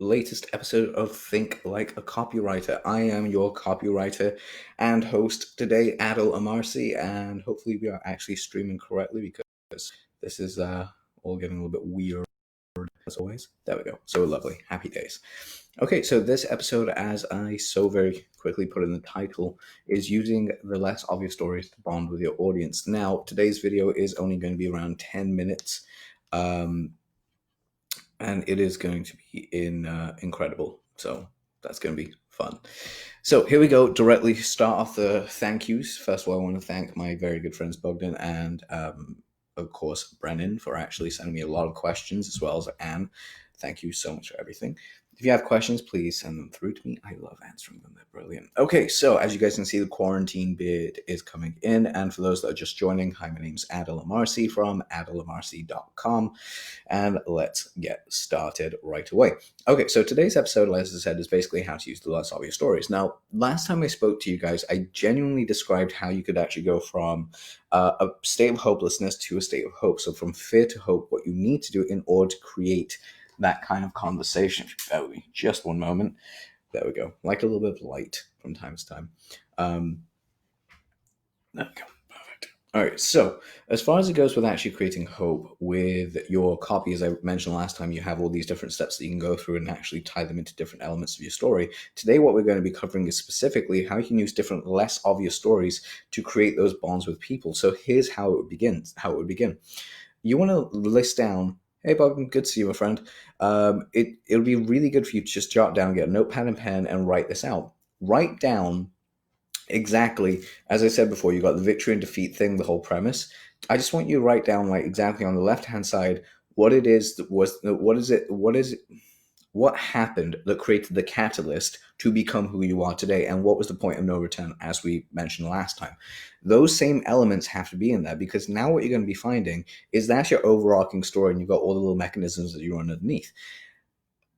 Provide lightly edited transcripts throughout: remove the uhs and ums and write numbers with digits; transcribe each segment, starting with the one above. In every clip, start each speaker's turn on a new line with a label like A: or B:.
A: latest episode of Think Like a Copywriter. I am your copywriter and host today, Adil Amarsi, and hopefully we are actually streaming correctly because this is all getting a little bit weird as always. There we go. So lovely. Happy days. Okay, so this episode, as I so very quickly put in the title, is using the less obvious stories to bond with your audience. Now, today's video is only going to be around 10 minutes. And it is going to be incredible. So that's going to be fun. So here we go. Directly start off the thank yous. First of all, I want to thank my very good friends Bogdan and, of course, Brennan for actually sending me a lot of questions, as well as Anne. Thank you so much for everything. If you have questions, please send them through to me. I love answering them. They're brilliant. Okay, so as you guys can see, the quarantine bid is coming in. And for those that are just joining, hi, my name's Adil Amarsi from adilamarsi.com. And let's get started right away. Okay, so today's episode, as I said, is basically how to use the less obvious stories. Now, last time I spoke to you guys, I genuinely described how you could actually go from a state of hopelessness to a state of hope. So from fear to hope, what you need to do in order to create that kind of conversation. Bear with me just one moment. There we go. Like a little bit of light from time to time. There we go. Perfect. All right. So as far as it goes with actually creating hope with your copy, as I mentioned last time, you have all these different steps that you can go through and actually tie them into different elements of your story. Today, what we're going to be covering is specifically how you can use different less obvious stories to create those bonds with people. So here's how it would begin. You want to list down, hey, Bob, good to see you, my friend. It'll be really good for you to just jot down, get a notepad and pen, and write this out. Write down exactly, as I said before, you got the victory and defeat thing, the whole premise. I just want you to write down, like, exactly on the left-hand side, what it is that was, what happened that created the catalyst to become who you are today, and what was the point of no return, as we mentioned last time. Those same elements have to be in there, because now what you're going to be finding is that's your overarching story, and you've got all the little mechanisms that you run underneath.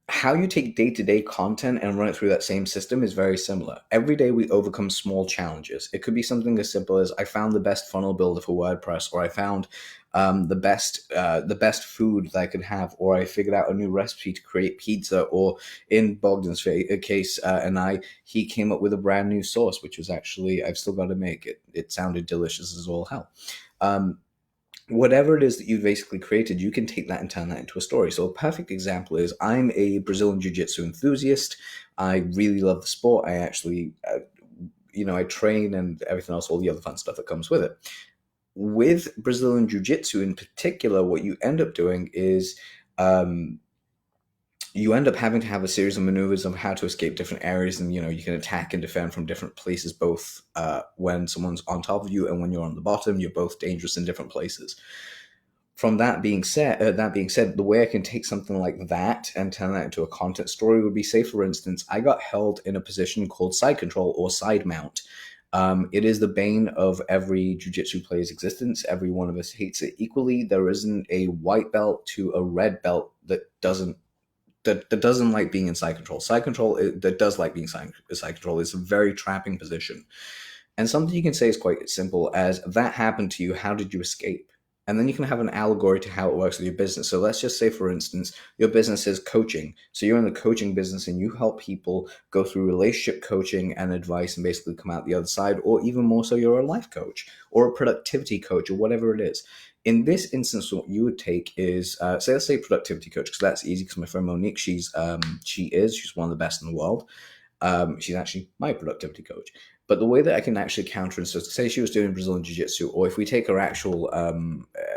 A: How you take day-to-day content and run it through that same system is very similar. Every day we overcome small challenges. It could be something as simple as I found the best funnel builder for WordPress, or I found the best food that I could have, or I figured out a new recipe to create pizza, or in Bogdan's case, he came up with a brand new sauce, which was actually, I've still got to make it. It sounded delicious as all hell. Whatever it is that you've basically created, you can take that and turn that into a story. So a perfect example is I'm a Brazilian Jiu-Jitsu enthusiast. I really love the sport. I actually, I train and everything else, all the other fun stuff that comes with it. With Brazilian Jiu-Jitsu in particular, what you end up doing is you end up having to have a series of maneuvers of how to escape different areas, and you can attack and defend from different places, both when someone's on top of you and when you're on the bottom. You're both dangerous in different places. From that being said, the way I can take something like that and turn that into a content story would be, say, for instance, I got held in a position called side control or side mount. It is the bane of every jiu-jitsu player's existence. Every one of us hates it equally. There isn't a white belt to a red belt that doesn't like being in side control. Side control that does like being side control is a very trapping position. And something you can say is quite simple as, that happened to you, how did you escape? And then you can have an allegory to how it works with your business. So let's just say, for instance, your business is coaching. So you're in the coaching business and you help people go through relationship coaching and advice and basically come out the other side. Or even more so, you're a life coach or a productivity coach or whatever it is. In this instance, what you would take is, let's say productivity coach, because that's easy, because my friend Monique, she's one of the best in the world. She's actually my productivity coach. But the way that I can actually counter, and so say she was doing Brazilian Jiu-Jitsu, or if we take her actual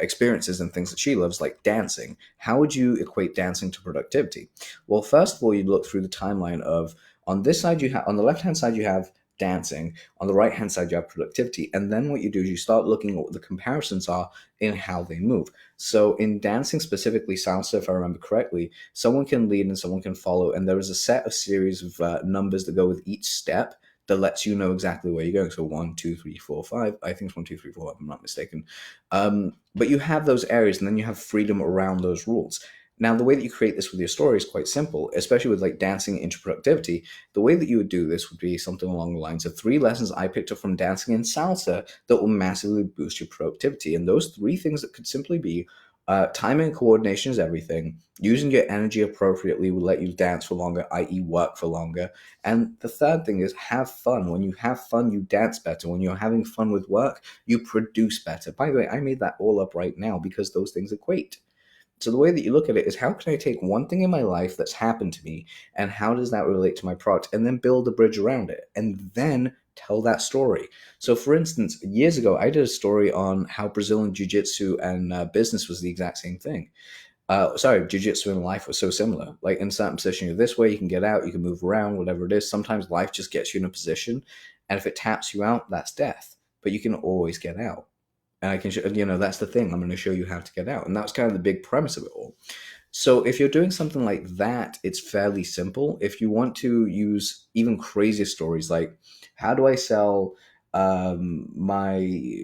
A: experiences and things that she loves, like dancing, how would you equate dancing to productivity? Well, first of all, you'd look through the timeline of, on this side, on the left-hand side, you have dancing. On the right-hand side, you have productivity. And then what you do is you start looking at what the comparisons are in how they move. So in dancing, specifically salsa, if I remember correctly, someone can lead and someone can follow. And there is a set of series of numbers that go with each step that lets you know exactly where you're going. So 1, 2, 3, 4, 5. I think it's 1, 2, 3, 4, if I'm not mistaken. But you have those areas, and then you have freedom around those rules. Now, the way that you create this with your story is quite simple, especially with like dancing into productivity. The way that you would do this would be something along the lines of 3 lessons I picked up from dancing and salsa that will massively boost your productivity. And those 3 things that could simply be Timing and coordination is everything. Using your energy appropriately will let you dance for longer, i.e., work for longer. And the third thing is have fun. When you have fun, you dance better. When you're having fun with work, you produce better. By the way, I made that all up right now because those things equate. So the way that you look at it is how can I take one thing in my life that's happened to me and how does that relate to my product and then build a bridge around it and then tell that story. So for instance, years ago, I did a story on how Brazilian Jiu-Jitsu and business was the exact same thing. Jiu-Jitsu and life was so similar. Like in certain position, you're this way, you can get out, you can move around, whatever it is. Sometimes life just gets you in a position and if it taps you out, that's death. But you can always get out. And I can, that's the thing. I'm going to show you how to get out. And that was kind of the big premise of it all. So if you're doing something like that, it's fairly simple. If you want to use even crazier stories, like how do I sell my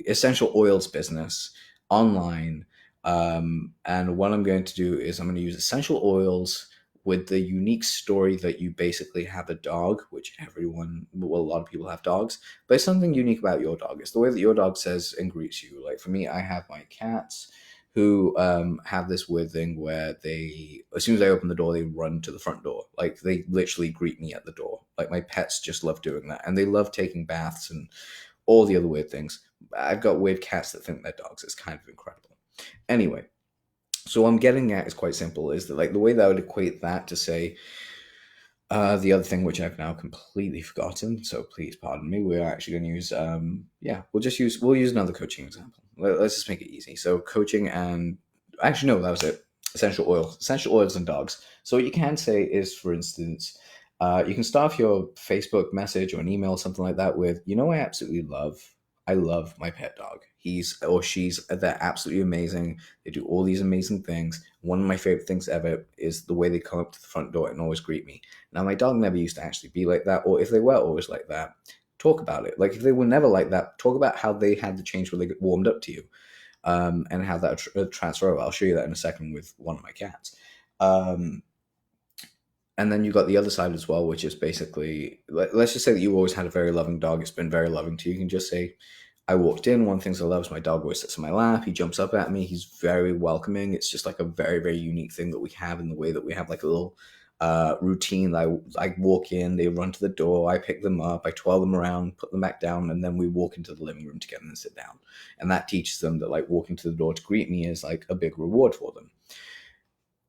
A: essential oils business online? And what I'm going to do is I'm going to use essential oils with the unique story that you basically have a dog, which a lot of people have dogs, but it's something unique about your dog. It's the way that your dog says and greets you. Like for me, I have my cats who have this weird thing where as soon as I open the door, they run to the front door. Like they literally greet me at the door. Like my pets just love doing that. And they love taking baths and all the other weird things. I've got weird cats that think they're dogs. It's kind of incredible. Anyway, so what I'm getting at is quite simple, is that like the way that I would equate that to say, the other thing which I've now completely forgotten, so please pardon me, we're actually going to use, we'll use another coaching example. Let's just make it easy. So coaching and, actually no, that was it. Essential oils and dogs. So what you can say is, for instance, you can start off your Facebook message or an email, something like that with, I love my pet dog. He's or she's, they're absolutely amazing. They do all these amazing things. One of my favorite things ever is the way they come up to the front door and always greet me. Now, my dog never used to actually be like that, or if they were always like that, talk about it. Like if they were never like that, talk about how they had the change where they get warmed up to you, and how that transfer over. I'll show you that in a second with one of my cats. And then you got the other side as well, which is basically, let's just say that you always had a very loving dog. It's been very loving to you. You can just say, I walked in, one of the things I love is my dog always sits on my lap. He jumps up at me. He's very welcoming. It's just like a very, very unique thing that we have in the way that we have like a little routine. I walk in, they run to the door, I pick them up, I twirl them around, put them back down, and then we walk into the living room together and sit down. And that teaches them that like walking to the door to greet me is like a big reward for them.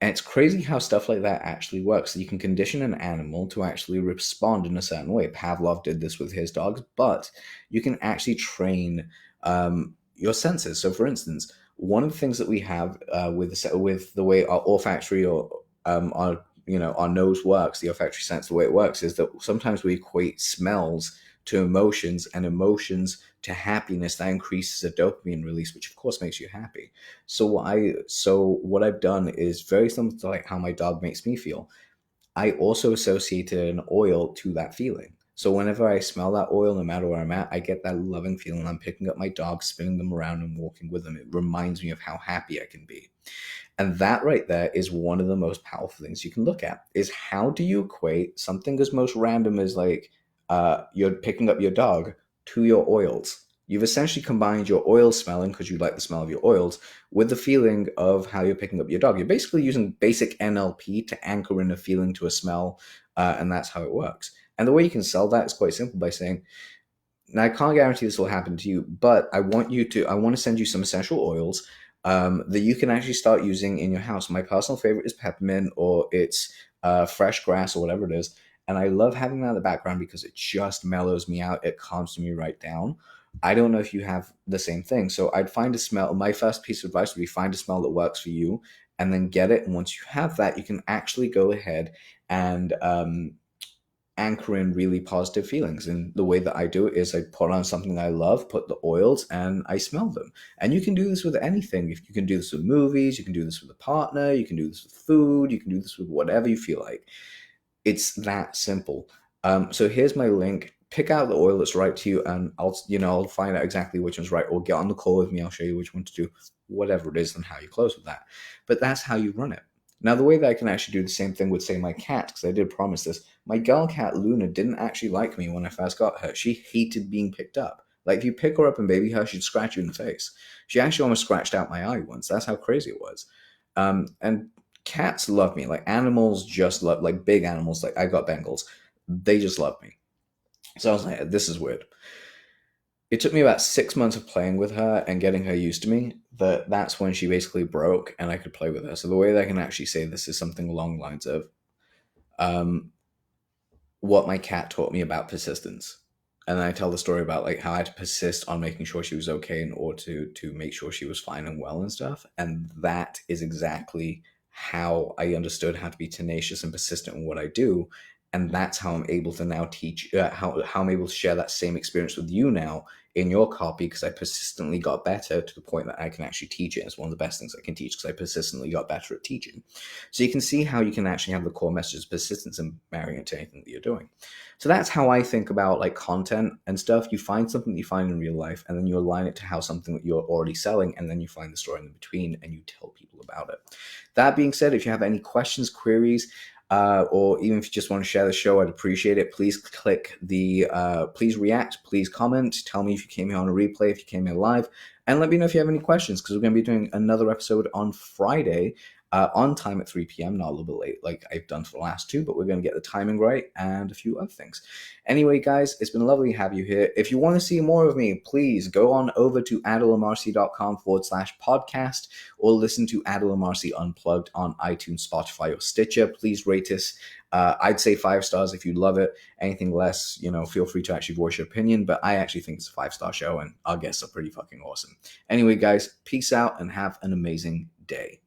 A: And it's crazy how stuff like that actually works. So you can condition an animal to actually respond in a certain way. Pavlov did this with his dogs, but you can actually train your senses. So, for instance, one of the things that we have with the way our olfactory or our nose works, the olfactory sense, the way it works is that sometimes we equate smells to emotions and emotions to happiness. That increases a dopamine release, which of course makes you happy. So what I've done is very similar to like how my dog makes me feel. I also associated an oil to that feeling. So whenever I smell that oil, no matter where I'm at, I get that loving feeling. I'm picking up my dog, spinning them around and walking with them. It reminds me of how happy I can be. And that right there is one of the most powerful things you can look at, is how do you equate something as most random as like you're picking up your dog to your oils. You've essentially combined your oil smelling, because you like the smell of your oils, with the feeling of how you're picking up your dog. You're basically using basic NLP to anchor in a feeling to a smell, and that's how it works. And the way you can sell that is quite simple by saying, now I can't guarantee this will happen to you, but I want to send you some essential oils that you can actually start using in your house. My personal favorite is peppermint, or it's fresh grass, or whatever it is. And I love having that in the background because it just mellows me out. It calms me right down. I don't know if you have the same thing. So I'd find a smell. My first piece of advice would be find a smell that works for you and then get it. And once you have that, you can actually go ahead and anchor in really positive feelings. And the way that I do it is I put on something I love, put the oils, and I smell them. And you can do this with anything. If you can do this with movies, you can do this with a partner, you can do this with food, you can do this with whatever you feel like. It's that simple. So here's my link. Pick out the oil that's right to you, and I'll find out exactly which one's right. Or get on the call with me. I'll show you which one to do, whatever it is, and how you close with that. But that's how you run it. Now, the way that I can actually do the same thing with, say, my cat, because I did promise this. My girl cat Luna didn't actually like me when I first got her. She hated being picked up. Like, if you pick her up and baby her, she'd scratch you in the face. She actually almost scratched out my eye once. That's how crazy it was. And cats love me. Like, animals just love, like, big animals. Like, I got Bengals. They just love me. So I was like, this is weird. It took me about 6 months of playing with her and getting her used to me. That's when she basically broke and I could play with her. So the way that I can actually say this is something along the lines of, um, what my cat taught me about persistence. And then I tell the story about like how I had to persist on making sure she was okay in order to make sure she was fine and well and stuff. And that is exactly how I understood how to be tenacious and persistent in what I do. And that's how I'm able to now teach, how I'm able to share that same experience with you now in your copy, because I persistently got better to the point that I can actually teach it. It's one of the best things I can teach because I persistently got better at teaching. So you can see how you can actually have the core message of persistence and marrying it to anything that you're doing. So that's how I think about like content and stuff. You find something that you find in real life, and then you align it to how something that you're already selling, and then you find the story in between and you tell people about it. That being said, if you have any questions, queries, or even if you just want to share the show, I'd appreciate it. Please click please react, please comment, tell me if you came here on a replay, if you came here live, and let me know if you have any questions, because we're going to be doing another episode on Friday, on time at 3 p.m., not a little bit late like I've done for the last two, but we're going to get the timing right and a few other things. Anyway, guys, it's been lovely to have you here. If you want to see more of me, please go on over to adilamarsi.com/podcast, or listen to Adil Amarsi Unplugged on iTunes, Spotify, or Stitcher. Please rate us. I'd say 5 stars if you love it. Anything less, feel free to actually voice your opinion, but I actually think it's a 5-star show, and our guests are pretty fucking awesome. Anyway, guys, peace out and have an amazing day.